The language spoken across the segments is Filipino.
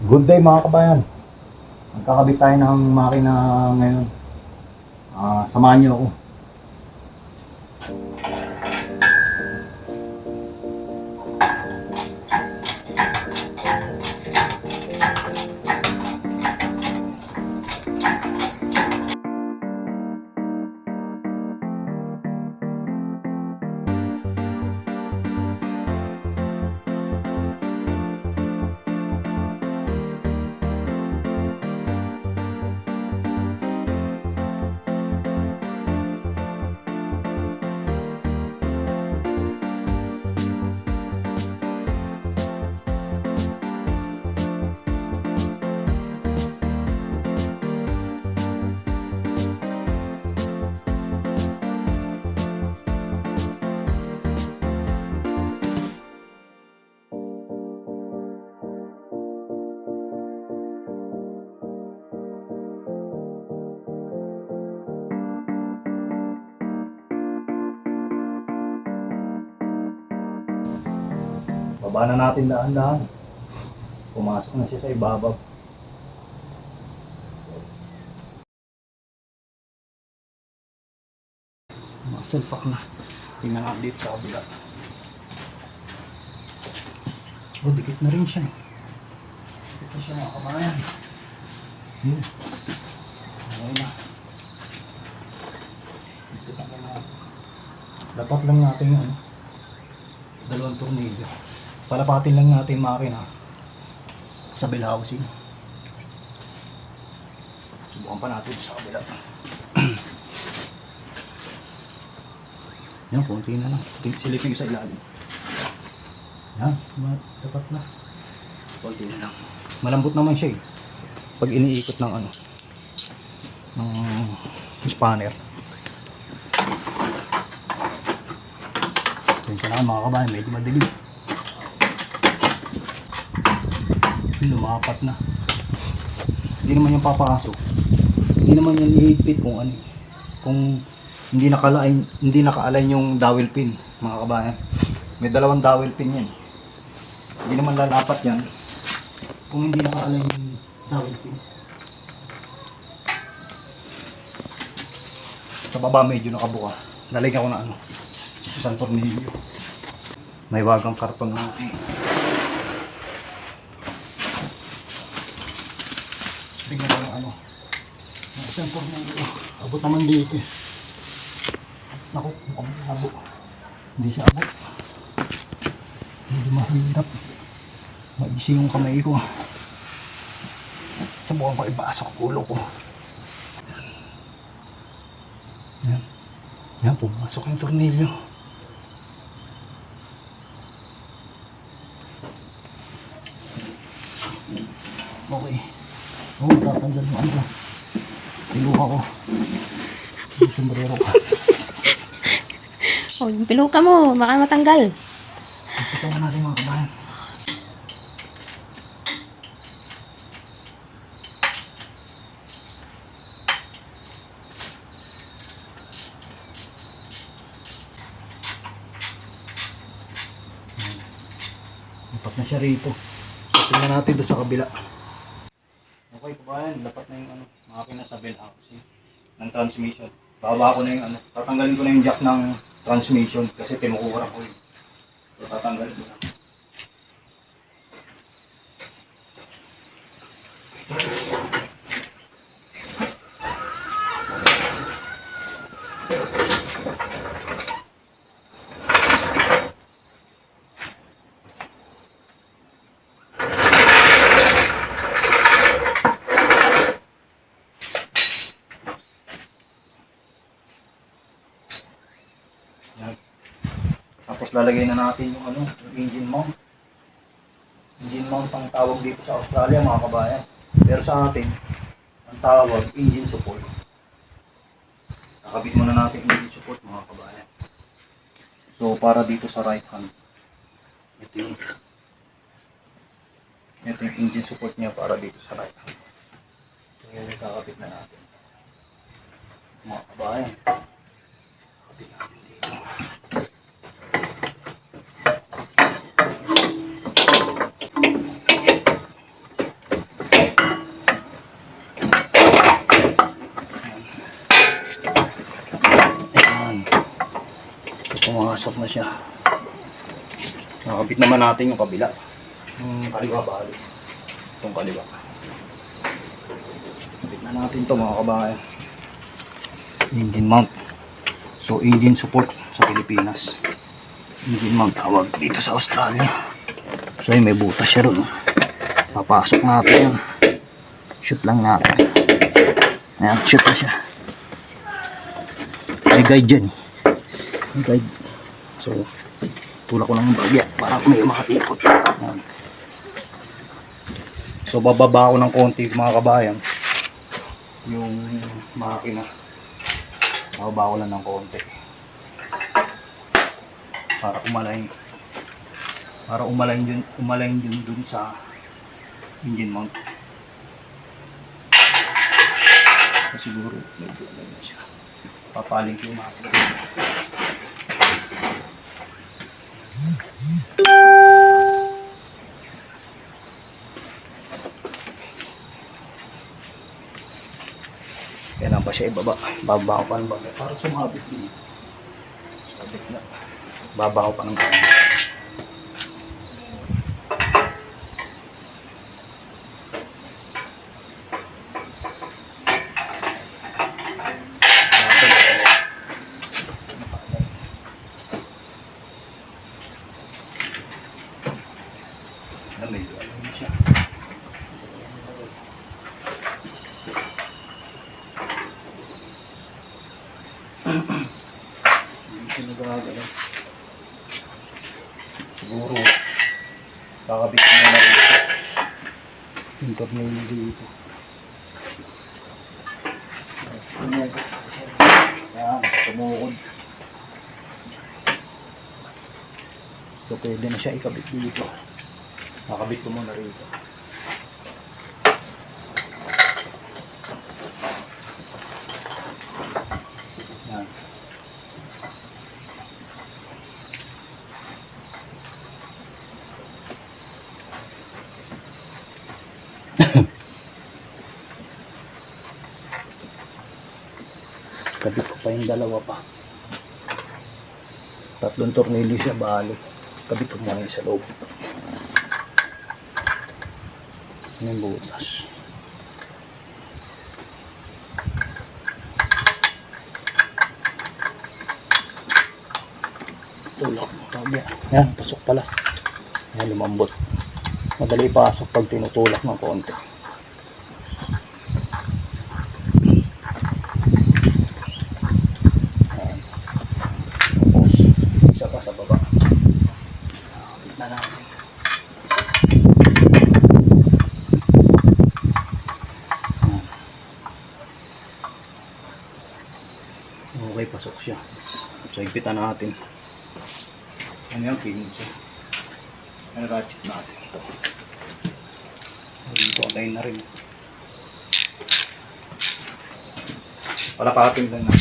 Good day mga kabayan. Magkakabit tayo ng makina ngayon. Samahan niyo ako. Baba na natin dahan-dahan. Pumasok na siya sa ibabaw. Masalpak na. Tingnan natin dito sa kabila. Oh, dikit na rin siya. Dikit na siya mga kabayan. Okay na. Dikit na natin. Dapat lang natin yung dalawang tornilyo. Palapatin lang natin yung makina sa bell housing. Subukan pa natin sa kabila. Yan, konti na lang. Silipin ko sa ilalim. Yan, dapat na. Konti na lang. Malambot naman siya eh. Pag iniikot ng ng spanner. Tension na mga kabayan, medyo madilim. Lumapat na. Hindi naman yung papasok. Hindi naman yan ihigpit kung ano. Kung hindi naka-align yung dowel pin, mga kabayan. May dalawang dowel pin yan. Hindi naman lalapat yan kung hindi naka-align yung dowel pin. Sa baba medyo nakabuka. Lalagyan ko na isang tornilyo. May wagang karton natin. Tingnan ko yung isang tornilyo. Abot naman dito eh. Naku, mukhang abot. Hindi siya abot. Hindi mahirap. Maisi yung kamay ko. Subukan ko ipasok ulo ko. Yan. Yan, pumasok yung tornilyo. Okay. Tatanggal mo piluka ko. Yung sombrero ko. Yung piluka mo, baka matanggal. Ipito na natin mga kabayan. Dapat na siya rito. So, tingnan natin doon sa kabila. Okay kabayan, dapat na yung makina sa bell housing ng transmission. Baba ko na yung tatanggalin ko na yung jack ng transmission kasi tinukura ko yun. So tatanggalin ko na. Yan. Tapos lalagay na natin yung engine mount. Engine mount ang tawag dito sa Australia mga kabayan. Pero sa atin, ang tawag engine support. Nakabit muna natin engine support mga kabayan. So para dito sa right hand. Ito yung engine support niya para dito sa right hand. So yun yung kakabit na natin. Mga kabayan. Kakabit natin dito. Papasok na siya. Nakabit naman natin yung kabila. Yung kaliwa bali. Itong kaliwa. Kabit na natin to mga kabayan. Engine mount. So engine support sa Pilipinas. Engine mount tawag dito sa Australia. So yun, may butas siya ron. Papasok natin yun. Shoot lang natin. Ayan, shoot na siya. May guide dyan. May guide. So tulak ko lang yung bagya para may makatikot. Ayan. So bababa ko ng konti mga kabayan yung makina. Bababa ko lang ng konti para umalayin dun sa engine mount. So siguro medyo ano siya. Papaling ko yung makina. Kailangan pa siya ibaba. Bababa ko pa ng bagay para sumabit din. Sabit na. Bababa ko pa ng bagay. Medyo ano siya. Hindi siya nagagalaw. Siguro kakabit ko na rin ito. Yung tornilyo dito. Ayan, tumukod. So pwede na siya ikabit dito. Nakabit ko muna rito. Yan. Kabit ko pa yung dalawa pa. Tatlong tornilyo siya bali. Kabit ko muna yung sa loob. Ano yung butas? Tulak mo tabi. Yan, pasok pala. Yan, lumambot. Madali pasok pag tinutulak ng konti. Yan. Tapos, isa pa sa baba. Kapit na natin. Okay, pasok siya. So, higpitan natin. Ano yung pinch? Ano ratchet natin ito? Dito, align na rin. Palapatin lang na.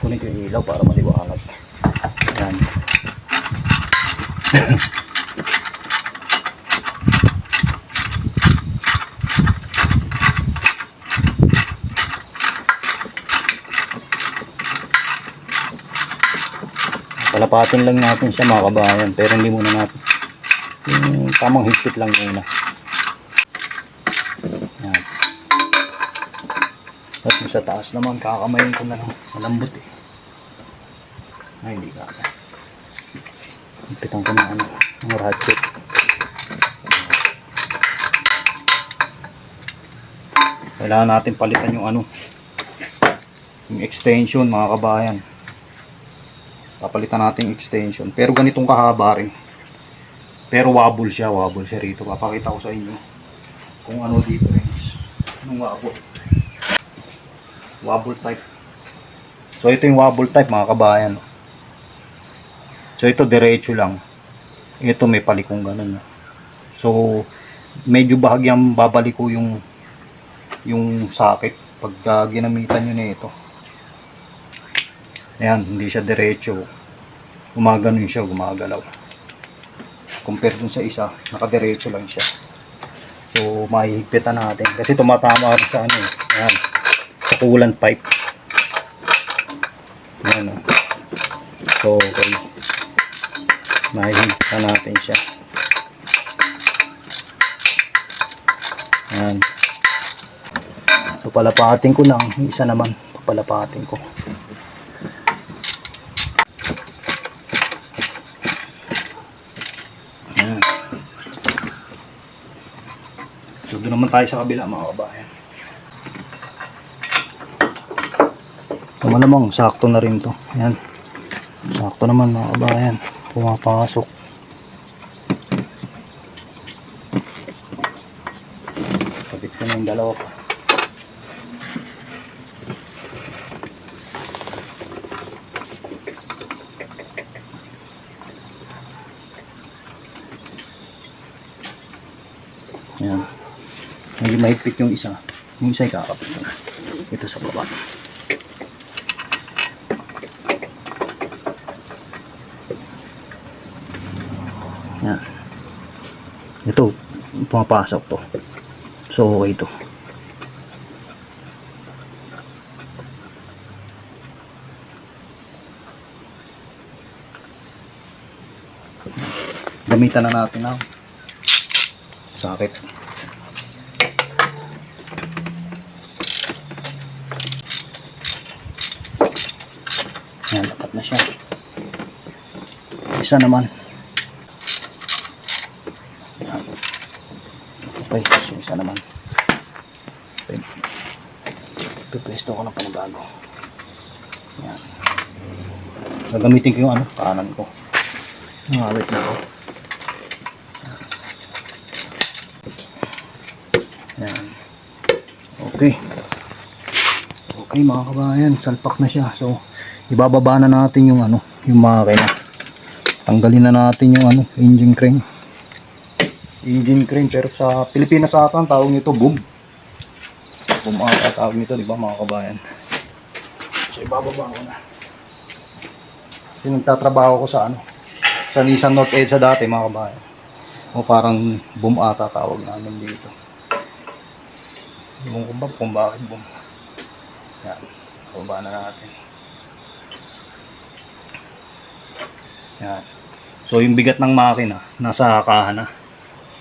Kunin ko yung ilaw para maliwanag. Ayan. Palapatin lang natin siya mga kabayan, pero hindi muna natin yung tamang higpit lang muna. Yan. At sa taas naman kakamayin ko na lang, malambot eh. Ay hindi kaya, higpitan ko na ano, yung ratchet. Kailangan natin palitan yung ano, yung extension mga kabayan. Papalitan natin yung extension. Pero ganitong kahaba rin. Pero wobble siya rito. Papakita ko sa inyo kung ano difference ng wobble. Wobble type. So ito yung wobble type mga kabayan. So ito diretso lang. Ito may palikong ganun. So medyo bahagyang babaliko yung socket pag ginamitan nyo na ito. Ayan, hindi siya diretso. Gumaganon siya, gumagalaw. Compare dun sa isa, nakadiretso lang siya. So, So mahihigpitan natin kasi tumatama rin sa ano eh. Ayan, sa coolant pipe. Ayan, oh. So okay, mahihigpitan natin siya. Ayan. So palapatin ko lang, yung isa naman papalapatin ko. Ayan. So doon naman tayo sa kabila mga kabayan. So malamang sakto na rin to. Ayan. Sakto naman mga kabayan. Pumapasok. Kapit ko na yung dalawa pa. Ayan. Medyo mahigpit yung isa. Yung isa ay kakapit na. Ito sa baba. Ayan. Ito, pumapasok to. So, okay to. Gamitan na natin na sakit. Ayan, dapat na siya. Isa naman. Ayan. Okay, so isa naman. Okay. Pipwesto ko ng panibago. Ayan. Gagamitin ko yung ano, kanan ko. Wait na ako. Ayan. Okay. Okay mga kabayan, salpak na siya. So, ibababa na natin yung ano, yung makina. Tanggalin na natin yung ano, engine crane. Engine crane, pero sa Pilipinas ata ang tawag nito boom. Boom ata tawag nito, di ba mga kabayan? So, ibababa ko na. Kasi nagtatrabaho ko sa ano, sa Nissan North Edge sa dati mga kabayan. O parang boom ata tawag namin dito. Boom ko ba kung bakit boom. Yan, baba na natin. Yan. So yung bigat ng makina nasa kahan na.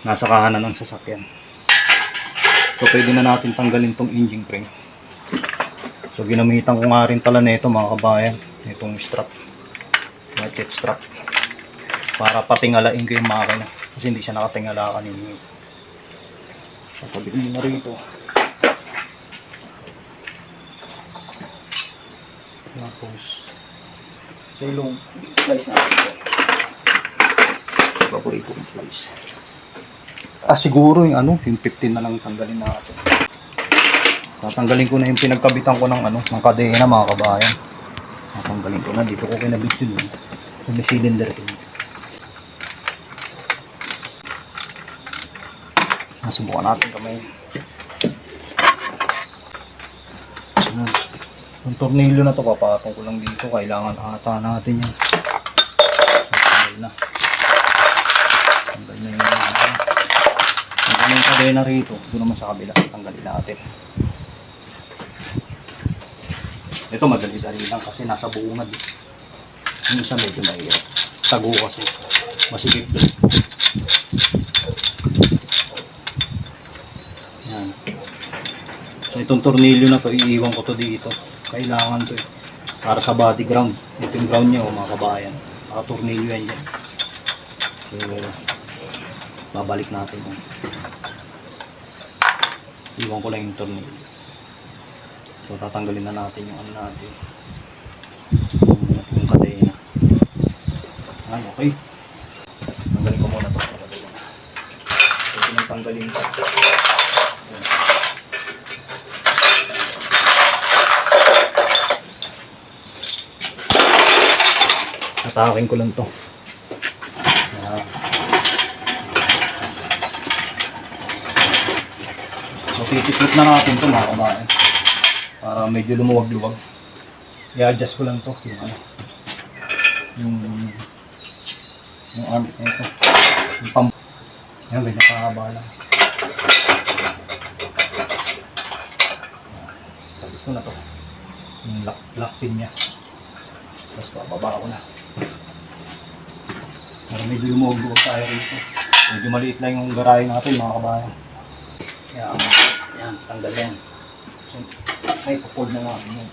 Nasa kahan na ng sasakyan. So pwede na natin tanggalin tong engine crane. So ginamitan ko nga rin pala nito mga kabayan, itong strap. Ratchet strap. Para patingalain ko yung makina kasi hindi siya nakatingala kanina. So pagdating na rito. Tapos sa ilong slice natin. Paborito kong slice. Siguro yung ano, yung 15 na lang tanggalin natin. Tatanggalin ko na yung pinagkabitan ko ng ano, ng kadena mga kabayan. Tatanggalin ko na, dito ko kinabit yun. So may cylinder ito. Nasubukan natin kamay. Yung tornilyo na to, papatong ko lang dito. Kailangan ata natin yan. Tanggal na. Tanggal na yung tanggal na yung kadena rito. Doon naman sa kabila. Tanggalin natin. Ito madali-dali lang kasi nasa bungad. Yung isa medyo mahirap. Tago kasi. Masikip doon. Yan. So itong tornilyo na to, iiwan ko to dito. Kailangan to eh. Para sa body ground. Ito yung ground niya mga kabayan. Nakatornilyo yan dyan. So, babalik natin yan. Iwan ko lang yung tornilyo. So, tatanggalin na natin yung ano natin. Yung kadena. Ay, okay. Tanggalin ko muna ito. So, pinagtanggalin ko. Atakin ko lang to. So titiklop na natin to mga kabayan. Para medyo lumuwag-luwag. I-adjust ko lang to. Yung ano. Yung arms na ito. Yung pump. Ayan, medyo kahaba lang. Ito na to. Yung lock pin niya. Tapos bababa ko na. Pero medyo lumuwag tayo rito. Medyo maliit lang yung garahe natin mga kabayan. Kaya yan, tanggal yan. So, ay, papold na nga. Yan.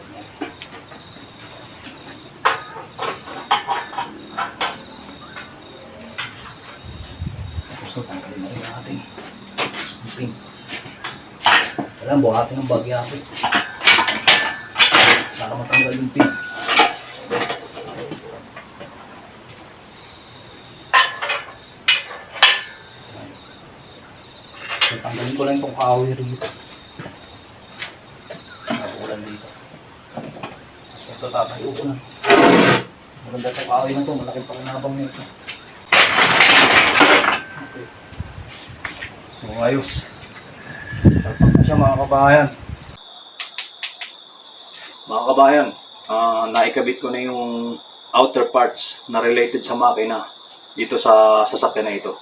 Tapos ito, tanggalin na rin natin. Pin. Alam, buhatin ng bagyaso. Para matanggal yung pin. So, tanggalin ko lang itong kahoy rito. Nakulan dito. So, ito tatayo ko na. Maganda itong kahoy na ito. Malaking pakinabang nito. Okay. So, ayos. Salpak na siya mga kabayan. Mga kabayan, naikabit ko na yung outer parts na related sa makina dito sa sasakyan na ito.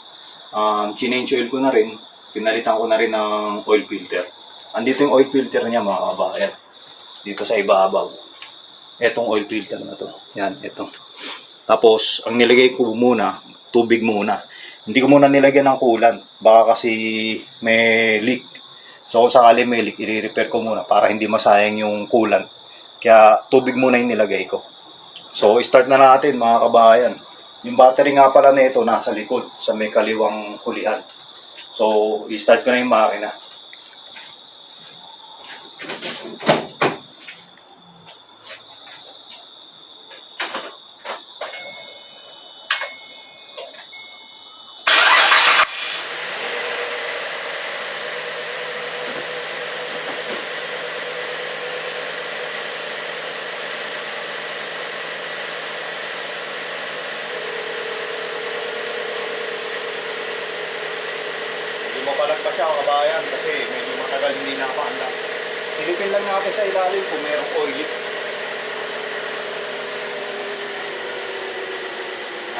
Change oil ko na rin. Pinalitan ko na rin ng oil filter. Andito yung oil filter niya mga kabayan. Dito sa ibabaw. Etong oil filter na to. Yan, ito. Tapos, ang nilagay ko muna, tubig muna. Hindi ko muna nilagyan ng coolant. Baka kasi may leak. So, kung sakali may leak, i-repair ko muna para hindi masayang yung coolant. Kaya, tubig muna yung nilagay ko. So, start na natin mga kabayan. Yung battery nga pala nito nasa likod sa may kaliwang hulihan. So, i-start ko na yung makina. Mapalag pa siya kabayan kasi medyo matagal hindi napaanda. Silipin lang natin sa ilalim kung mayroong oil leak.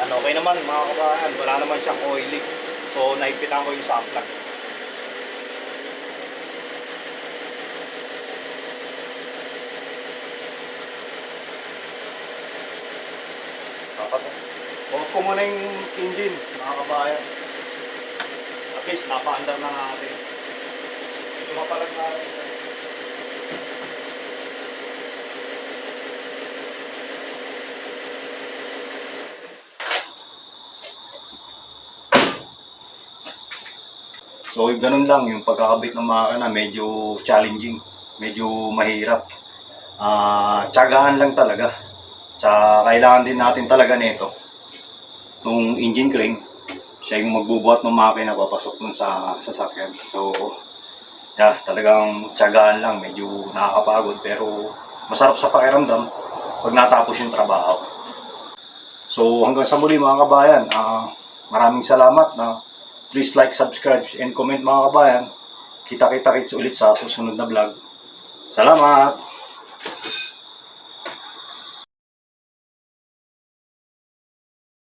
Okay naman mga kabayan, wala naman siyang oil leak. So naipitan ko yung sa plug. Off ko muna yung engine mga kabayan. At least, napa-under na natin. Medyo mapalag na rin. So, ganun lang yung pagkakabit ng makina. Medyo challenging. Medyo mahirap. Tiyagaan lang talaga. Kailangan din natin talaga nito. Nung engine crane. Siya yung magbubuhat ng makina papasok dun sa sasakyan. So, talagang tiyagaan lang. Medyo nakakapagod pero masarap sa pakiramdam pag natapos yung trabaho. So, hanggang sa muli mga kabayan. Maraming salamat. Please like, subscribe, and comment mga kabayan. Kita-kits ulit sa susunod na vlog. Salamat!